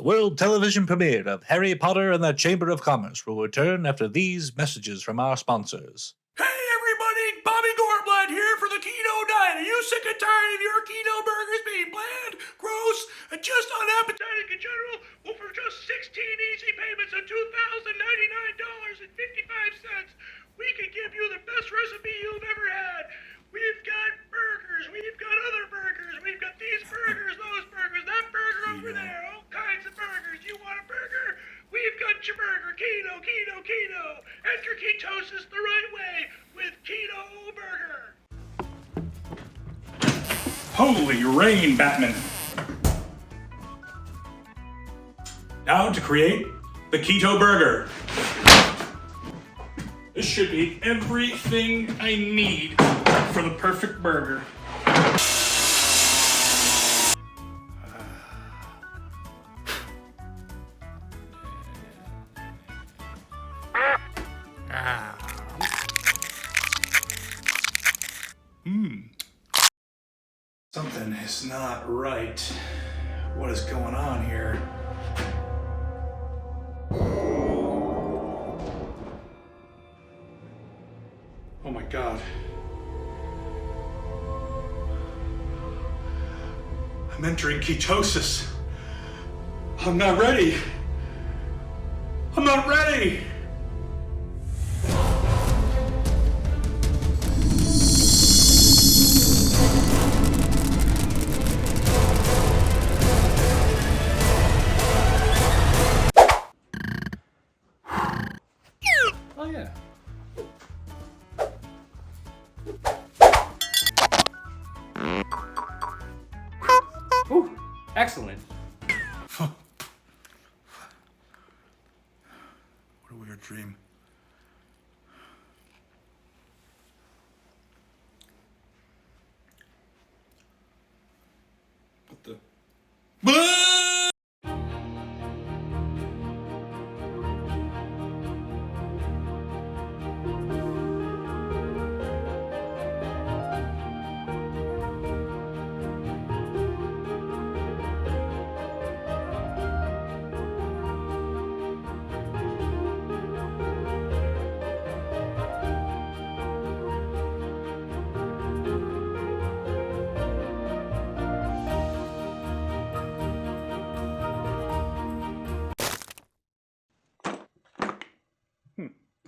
The world television premiere of Harry Potter and the Chamber of Commerce will return after these messages from our sponsors. Hey everybody, Bobby Gorblood here for the Keto Diet. Are you sick and tired of your keto burgers being bland, gross, and just unappetizing in general? Well, for just 16 easy payments of $2,099.55, we can give you the best recipe you've ever had. We've got burgers, we've got other burgers, we've got these burgers, those burgers, that burger over there, all kinds of burgers. You want a burger? We've got your burger, keto, keto, keto. Enter ketosis the right way with Keto Burger. Holy rain, Batman. Now to create the Keto Burger. This should be everything I need for the perfect burger. Something is not right. What is going on here? Oh my God. I'm entering ketosis. I'm not ready. I'm not ready. Oh yeah. Ooh, excellent. What a weird dream. What the?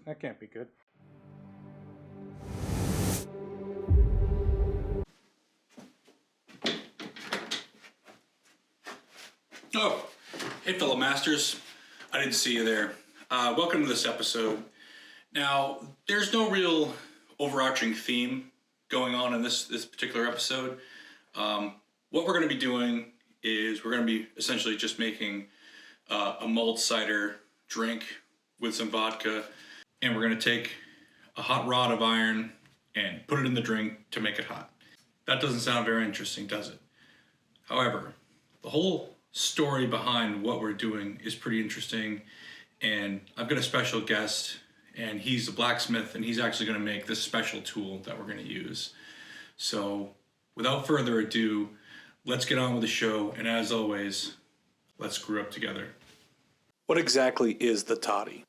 That can't be good. Oh, hey fellow masters. I didn't see you there. Welcome to this episode. Now, there's no real overarching theme going on in this particular episode. What we're going to be doing is we're going to be essentially just making a mulled cider drink with some vodka. And we're going to take a hot rod of iron and put it in the drink to make it hot. That doesn't sound very interesting, does it? However, the whole story behind what we're doing is pretty interesting. And I've got a special guest, and he's a blacksmith, and he's actually going to make this special tool that we're going to use. So without further ado, let's get on with the show. And as always, let's screw up together. What exactly is the toddy?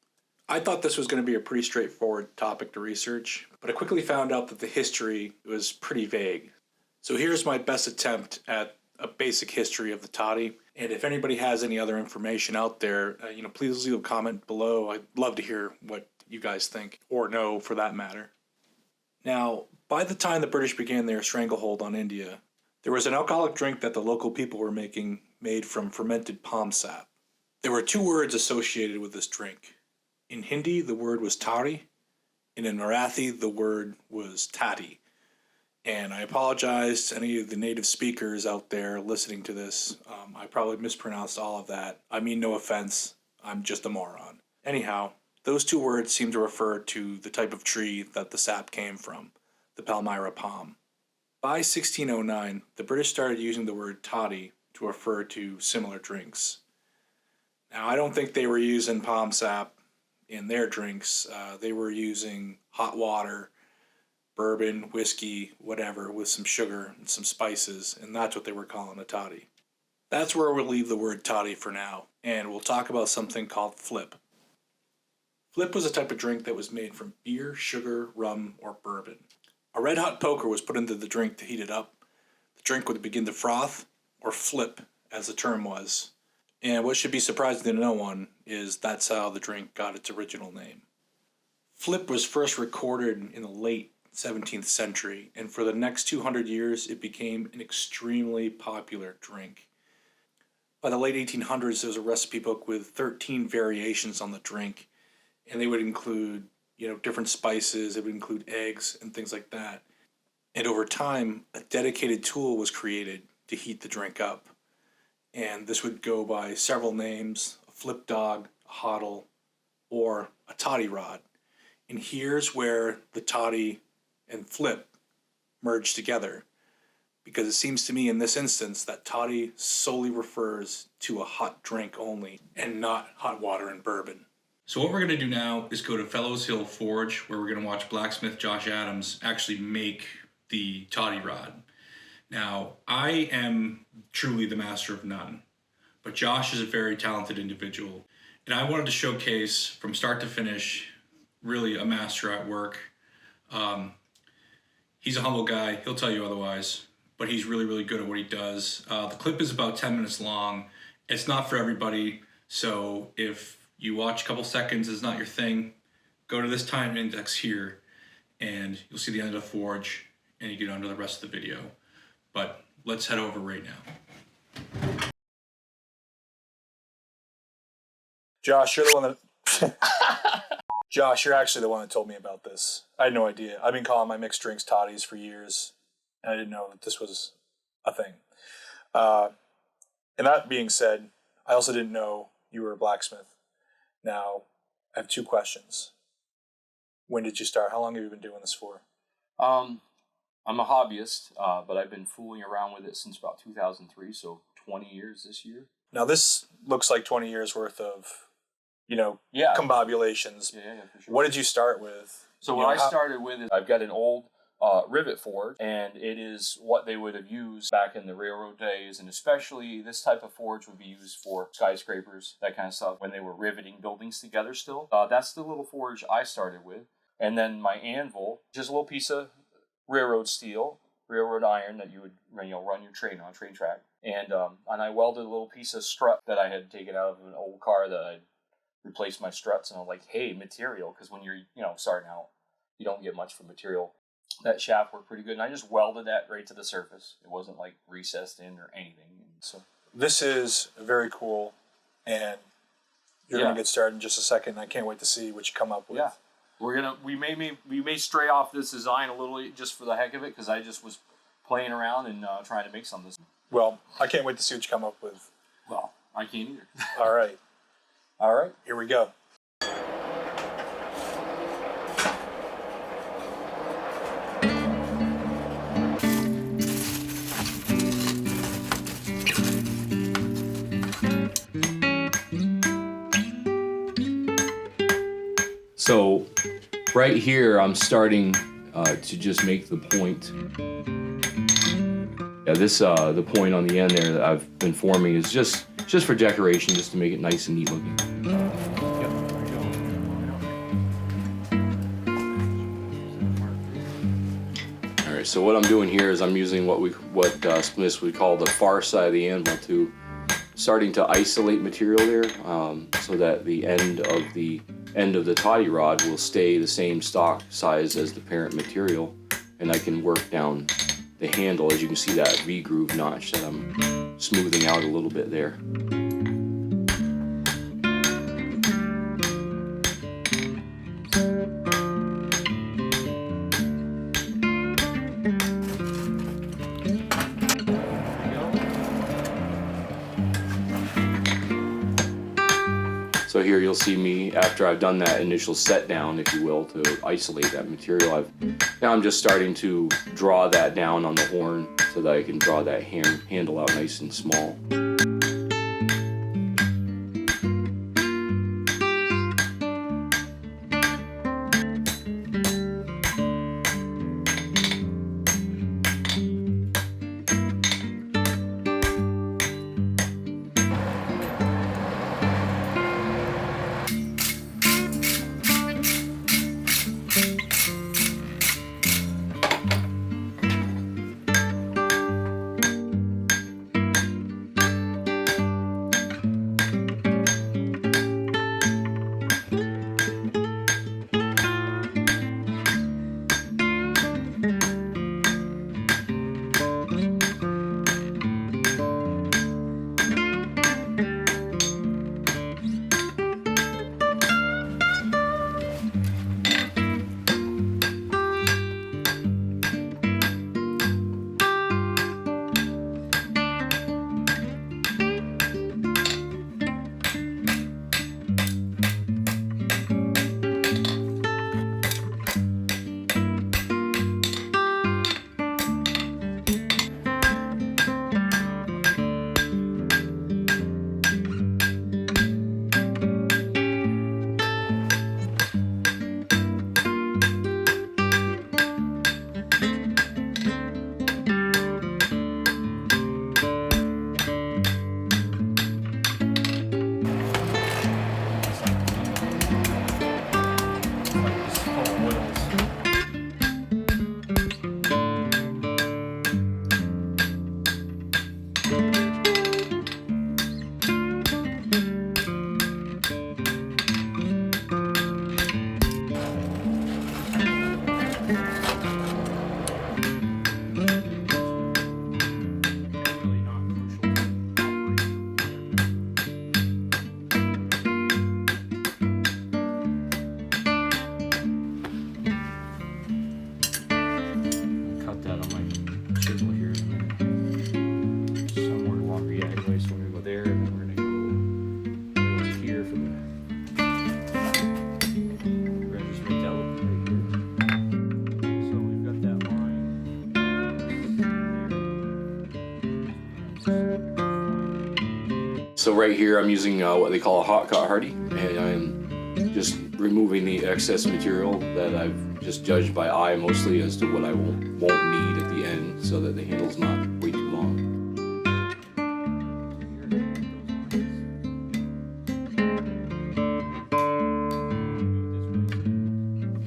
I thought this was going to be a pretty straightforward topic to research, but I quickly found out that the history was pretty vague. So here's my best attempt at a basic history of the toddy. And if anybody has any other information out there, please leave a comment below. I'd love to hear what you guys think, or know for that matter. Now, by the time the British began their stranglehold on India, there was an alcoholic drink that the local people were making made from fermented palm sap. There were two words associated with this drink. In Hindi, the word was toddy, and in Marathi, the word was toddy. And I apologize to any of the native speakers out there listening to this. I probably mispronounced all of that. I mean no offense, I'm just a moron. Anyhow, those two words seem to refer to the type of tree that the sap came from, the Palmyra palm. By 1609, the British started using the word toddy to refer to similar drinks. Now, I don't think they were using palm sap in their drinks. They were using hot water, bourbon, whiskey, whatever, with some sugar and some spices, and that's what they were calling a toddy. That's where we'll leave the word toddy for now, and we'll talk about something called flip. Flip was a type of drink that was made from beer, sugar, rum, or bourbon. A red hot poker was put into the drink to heat it up. The drink would begin to froth, or flip, as the term was. And what should be surprising to no one is that's how the drink got its original name. Flip was first recorded in the late 17th century, and for the next 200 years it became an extremely popular drink. By the late 1800s, there was a recipe book with 13 variations on the drink, and they would include, different spices, it would include eggs and things like that. And over time, a dedicated tool was created to heat the drink up. And this would go by several names: a flip dog, a hoddle, or a toddy rod. And here's where the toddy and flip merge together, because it seems to me in this instance that toddy solely refers to a hot drink only and not hot water and bourbon. So what we're going to do now is go to Fellows Hill Forge, where we're going to watch blacksmith Josh Adams actually make the toddy rod. Now, I am truly the master of none, but Josh is a very talented individual, and I wanted to showcase from start to finish really a master at work. He's a humble guy, he'll tell you otherwise, but he's really, really good at what he does. The clip is about 10 minutes long. It's not for everybody, so if you watch a couple seconds is not your thing, go to this time index here, and you'll see the end of the forge, and you get on to the rest of the video. But let's head over right now. Josh, you're the one that... Josh, you're actually the one that told me about this. I had no idea. I've been calling my mixed drinks toddies for years, and I didn't know that this was a thing. And that being said, I also didn't know you were a blacksmith. Now, I have two questions. When did you start? How long have you been doing this for? I'm a hobbyist, but I've been fooling around with it since about 2003, so 20 years this year. Now, this looks like 20 years worth of, combobulations. Yeah, for sure. What did you start with? So what I started with is I've got an old rivet forge, and it is what they would have used back in the railroad days, and especially this type of forge would be used for skyscrapers, that kind of stuff, when they were riveting buildings together still. That's the little forge I started with. And then my anvil, just a little piece of railroad steel, railroad iron that you would run your train on, train track. And I welded a little piece of strut that I had taken out of an old car that I'd replaced my struts. And I'm like, hey, material, because when you're, starting out, you don't get much for material. That shaft worked pretty good, and I just welded that right to the surface. It wasn't like recessed in or anything. So this is very cool, and you're gonna get started in just a second. I can't wait to see what you come up with. Yeah. We may stray off this design a little just for the heck of it, because I just was playing around and trying to make some of this. Well, I can't wait to see what you come up with. Well, I can't either. All right, here we go. So right here, I'm starting to just make the point. Yeah, the point on the end there that I've been forming is just for decoration, just to make it nice and neat looking. All right, so what I'm doing here is I'm using what Smiths would call the far side of the anvil to starting to isolate material there, so that the end of the toddy rod will stay the same stock size as the parent material, and I can work down the handle. As you can see, that V-groove notch that I'm smoothing out a little bit there. So here you'll see me, after I've done that initial set down, if you will, to isolate that material, now I'm just starting to draw that down on the horn so that I can draw that handle out nice and small. So right here I'm using what they call a hot cut hardy, and I'm just removing the excess material that I've just judged by eye mostly as to what I won't need at the end, so that the handle's not way too long.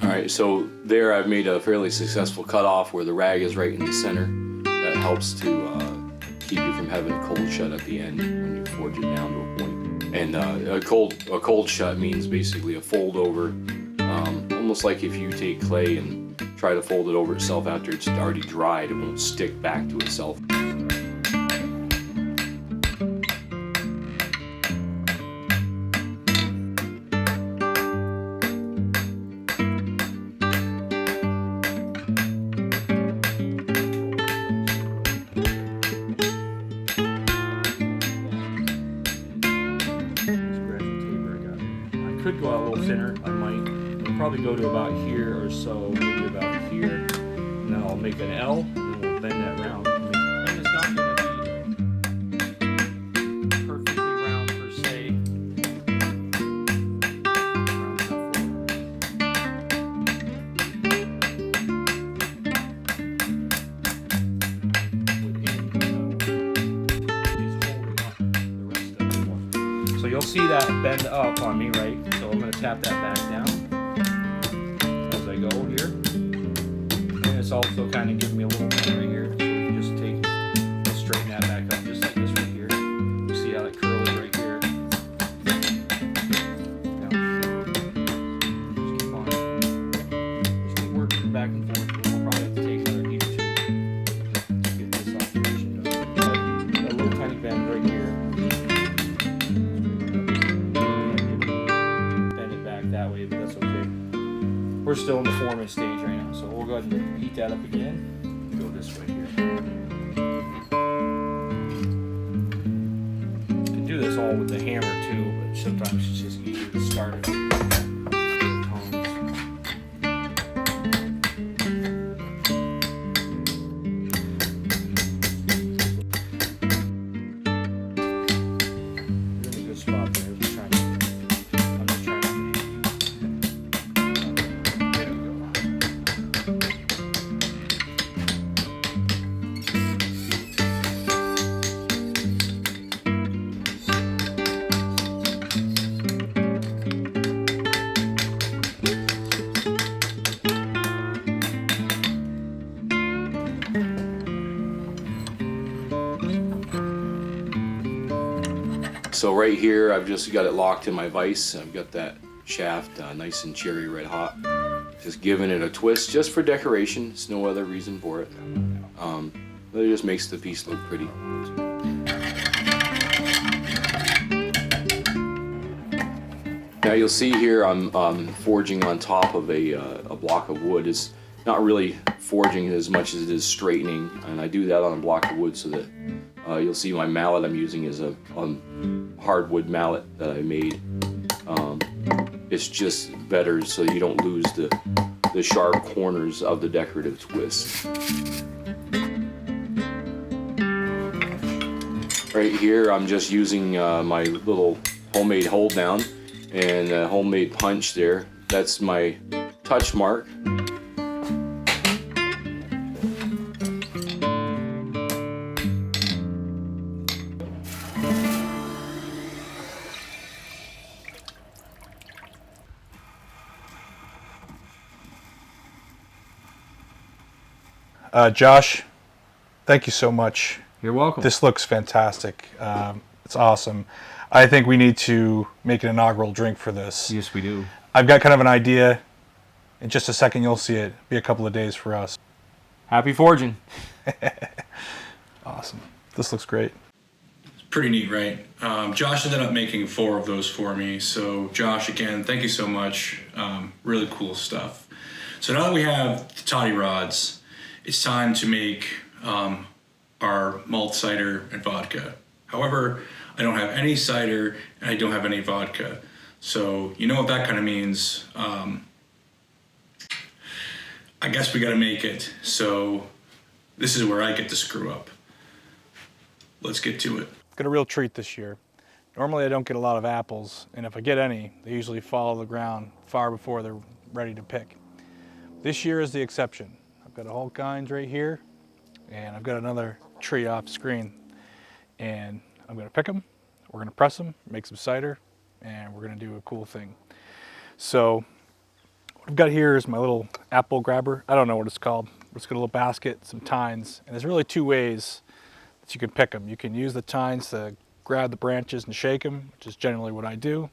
Alright, so there I've made a fairly successful cutoff where the rag is right in the center. That helps to keep you from having a cold shut at the end when you forge it down to a point. And a cold shut means basically a fold over, almost like if you take clay and try to fold it over itself after it's already dried, it won't stick back to itself. Could go out a little thinner. I might. I'll probably go to about here or so, maybe about here. And then I'll make an L, and then we'll bend that round. And it's not going to be perfectly round per se. Round enough for so you'll see that bend up on me, right? So I'm going to tap that back down as I go here. And it's also kind of giving me a little bend right here. So we can just we'll straighten that back up just like this right here. You see how that curl is right here. Now, just keep on. Just keep working back and forth. We'll probably have to take another heat or two to get this operation done. But a little tiny bend right here. That way, but that's okay. We're still in the forming stage right now, so we'll go ahead and heat that up again. Go this way here. You can do this all with the hammer too, but sometimes it's just easier to start it. You're in a good spot there. So right here, I've just got it locked in my vise. I've got that shaft nice and cherry red hot. Just giving it a twist just for decoration. There's no other reason for it. But it just makes the piece look pretty. Now you'll see here I'm forging on top of a block of wood. It's not really forging as much as it is straightening, and I do that on a block of wood so that you'll see my mallet I'm using is a hardwood mallet that I made. It's just better so you don't lose the sharp corners of the decorative twist. Right here I'm just using my little homemade hold down and a homemade punch there. That's my touch mark. Josh, thank you so much. You're welcome. This looks fantastic. It's awesome. I think we need to make an inaugural drink for this. Yes, we do. I've got kind of an idea. In just a second, you'll see it. Be a couple of days for us. Happy forging. Awesome. This looks great. It's pretty neat, right? Josh ended up making 4 of those for me. So Josh, again, thank you so much. Really cool stuff. So now that we have the toddy rods, it's time to make our malt cider and vodka. However, I don't have any cider and I don't have any vodka. So you know what that kind of means. I guess we got to make it. So this is where I get to screw up. Let's get to it. Got a real treat this year. Normally I don't get a lot of apples, and if I get any, they usually fall to the ground far before they're ready to pick. This year is the exception. I've got a whole kind right here, and I've got another tree off screen, and I'm gonna pick them, we're gonna press them, make some cider, and we're gonna do a cool thing. So what I've got here is my little apple grabber. I don't know what it's called. It's got a little basket, some tines, and there's really two ways that you can pick them. You can use the tines to grab the branches and shake them, which is generally what I do,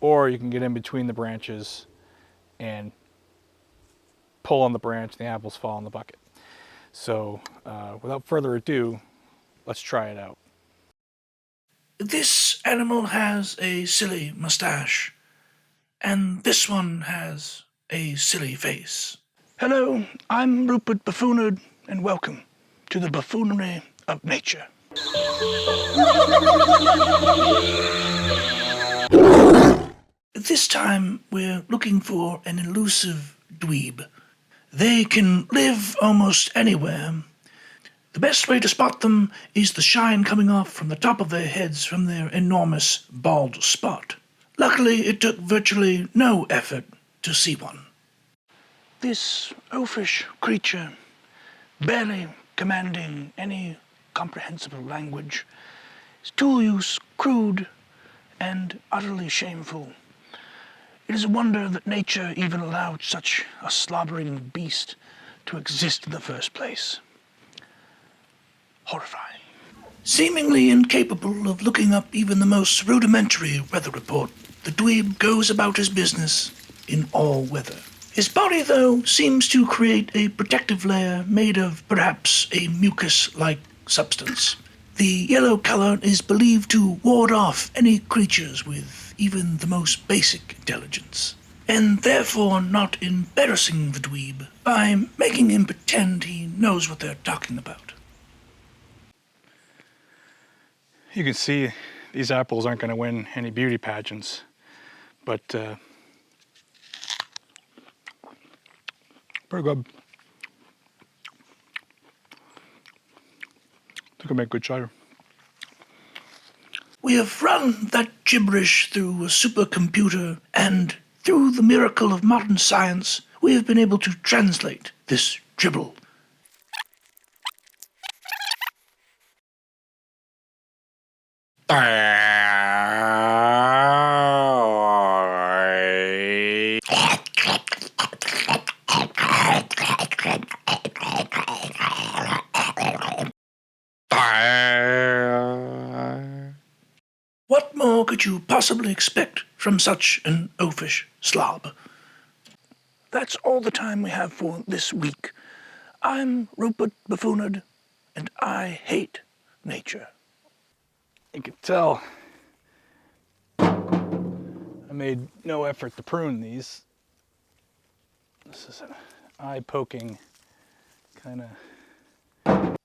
or you can get in between the branches and pull on the branch and the apples fall in the bucket. So without further ado, let's try it out. This animal has a silly mustache, and this one has a silly face. Hello, I'm Rupert Buffoonard, and welcome to the buffoonery of nature. This time we're looking for an elusive dweeb. They can live almost anywhere. The best way to spot them is the shine coming off from the top of their heads from their enormous bald spot. Luckily, it took virtually no effort to see one. This oafish creature, barely commanding any comprehensible language, is tool use crude and utterly shameful. It is a wonder that nature even allowed such a slobbering beast to exist in the first place. Horrifying. Seemingly incapable of looking up even the most rudimentary weather report, the dweeb goes about his business in all weather. His body, though, seems to create a protective layer made of perhaps a mucus-like substance. The yellow color is believed to ward off any creatures with even the most basic intelligence, and therefore not embarrassing the dweeb by making him pretend he knows what they're talking about. You can see these apples aren't going to win any beauty pageants, but pretty good. I think I make good cider. We have run that gibberish through a supercomputer, and through the miracle of modern science, we have been able to translate this dribble. What more could you possibly expect from such an oafish slob? That's all the time we have for this week. I'm Rupert Buffoonard, and I hate nature. You can tell I made no effort to prune these. This is an eye-poking kind of...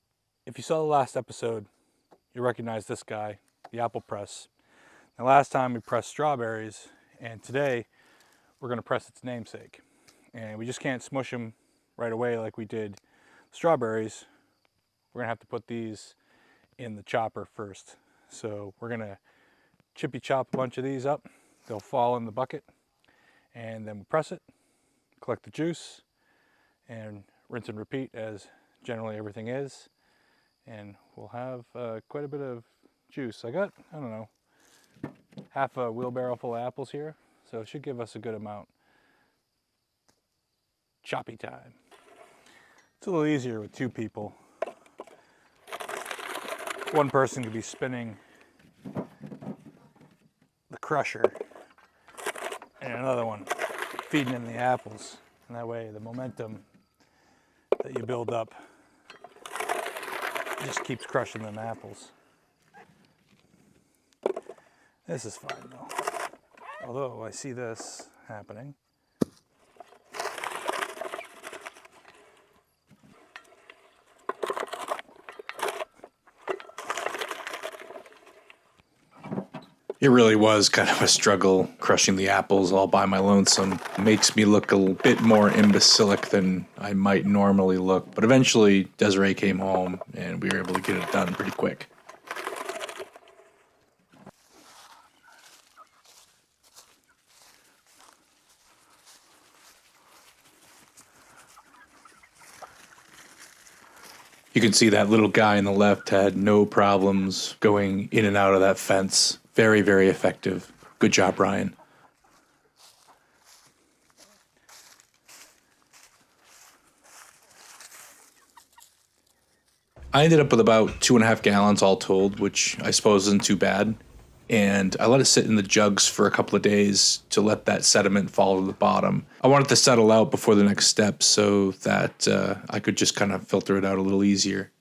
If you saw the last episode, you recognize this guy, the apple press. The last time we pressed strawberries, and today we're going to press its namesake. And we just can't smush them right away like we did strawberries. We're going to have to put these in the chopper first. So we're going to chippy chop a bunch of these up. They'll fall in the bucket, and then we'll press it, collect the juice, and rinse and repeat as generally everything is. And we'll have quite a bit of juice. I got, I don't know, half a wheelbarrow full of apples here, so it should give us a good amount. Choppy time. It's a little easier with two people. One person could be spinning the crusher, and another one feeding in the apples. And that way the momentum that you build up just keeps crushing them apples. This is fine though. Although I see this happening. It really was kind of a struggle crushing the apples all by my lonesome. It makes me look a bit more imbecilic than I might normally look. But eventually Desiree came home and we were able to get it done pretty quick. You can see that little guy on the left had no problems going in and out of that fence. Very, very effective. Good job, Ryan. I ended up with about 2.5 gallons all told, which I suppose isn't too bad. And I let it sit in the jugs for a couple of days to let that sediment fall to the bottom. I wanted to settle out before the next step so that I could just kind of filter it out a little easier.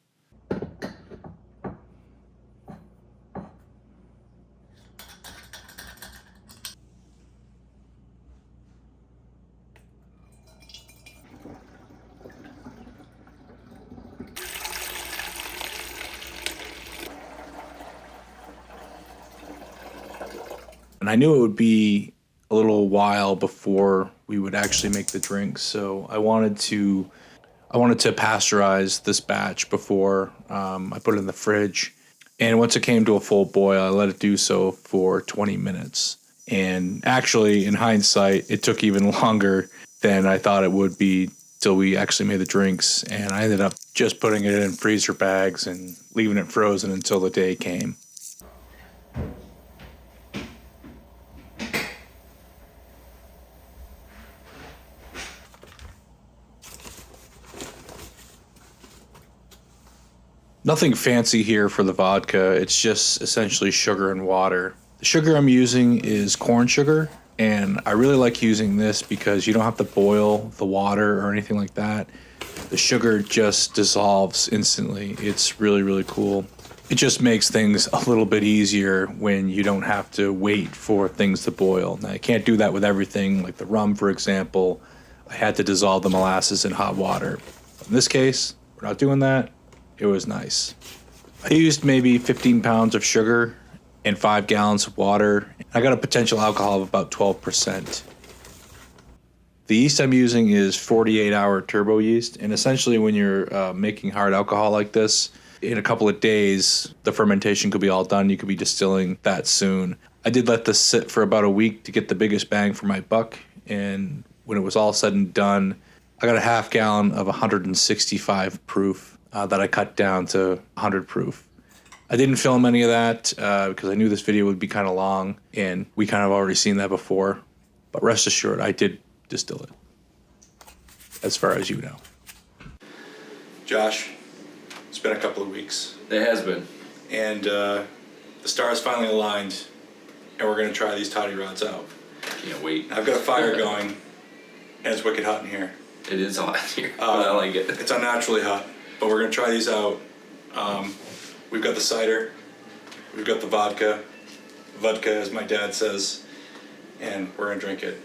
And I knew it would be a little while before we would actually make the drink, so I wanted to pasteurize this batch before I put it in the fridge. And once it came to a full boil, I let it do so for 20 minutes. And actually, in hindsight, it took even longer than I thought it would be till we actually made the drinks. And I ended up just putting it in freezer bags and leaving it frozen until the day came. Nothing fancy here for the vodka. It's just essentially sugar and water. The sugar I'm using is corn sugar, and I really like using this because you don't have to boil the water or anything like that. The sugar just dissolves instantly. It's really, really cool. It just makes things a little bit easier when you don't have to wait for things to boil. Now, I can't do that with everything, like the rum, for example. I had to dissolve the molasses in hot water. In this case, we're not doing that. It was nice. I used maybe 15 pounds of sugar and 5 gallons of water. I got a potential alcohol of about 12%. The yeast I'm using is 48-hour turbo yeast, and essentially when you're making hard alcohol like this, in a couple of days, the fermentation could be all done. You could be distilling that soon. I did let this sit for about a week to get the biggest bang for my buck, and when it was all said and done, I got a half gallon of 165 proof. That I cut down to 100 proof. I didn't film any of that because I knew this video would be kind of long, and we kind of already seen that before. But rest assured, I did distill it, as far as you know. Josh, it's been a couple of weeks. It has been. And the stars finally aligned, and we're going to try these toddy rods out. Can't wait. I've got a fire going, and it's wicked hot in here. It is hot here, but I like it. It's unnaturally hot. But we're going to try these out. We've got the cider. We've got the vodka. Vodka, as my dad says. And we're going to drink it.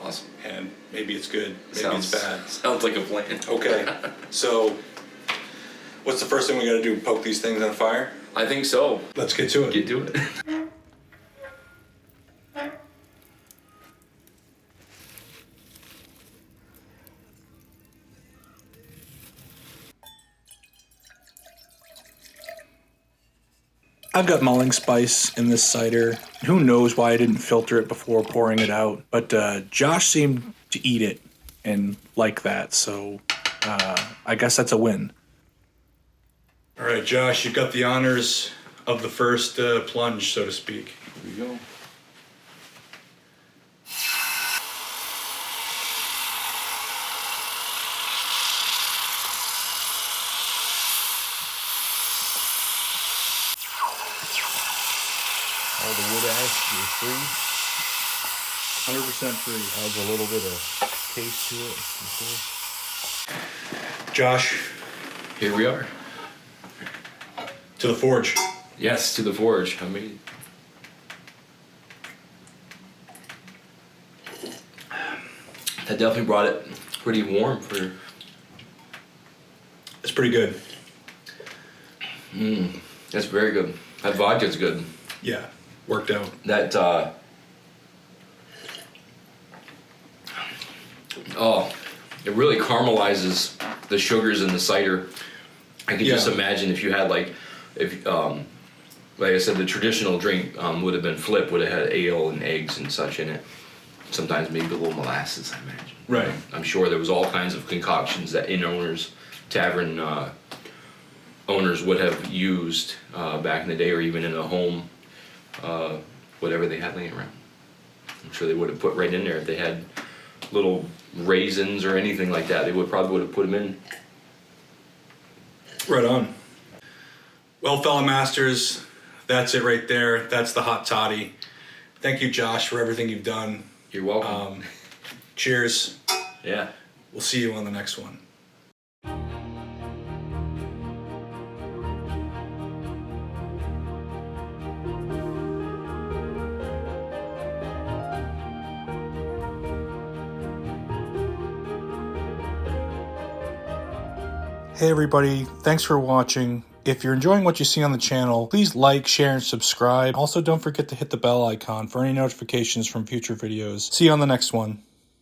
Awesome. And maybe it's good. Maybe it's bad. Sounds like a plan. Okay. So, what's the first thing we got to do? Poke these things on fire? I think so. Let's get to it. Get to it. I've got mulling spice in this cider. Who knows why I didn't filter it before pouring it out, but Josh seemed to eat it and like that, so I guess that's a win. All right, Josh, you've got the honors of the first plunge, so to speak. Here we go. All the wood ash is free. 100% free. Adds a little bit of taste to it. Josh, Here we are. to the forge. Yes, to the forge. I mean, that definitely brought it pretty warm for. It's pretty good. That's very good. That vodka's good. Yeah, worked out. That it really caramelizes the sugars in the cider. I can just imagine if you had like I said, the traditional drink would have been flip, would have had ale and eggs and such in it. Sometimes maybe a little molasses, I imagine. Right. I'm sure there was all kinds of concoctions that Inn Owners Tavern owners would have used back in the day, or even in a home, whatever they had laying around. I'm sure they would have put right in there if they had little raisins or anything like that. They probably would have put them in. Right on. Well, fellow masters, that's it right there. That's the hot toddy. Thank you, Josh, for everything you've done. You're welcome. Cheers. Yeah. We'll see you on the next one. Hey everybody, thanks for watching. If you're enjoying what you see on the channel, please like, share, and subscribe. Also, don't forget to hit the bell icon for any notifications from future videos. See you on the next one.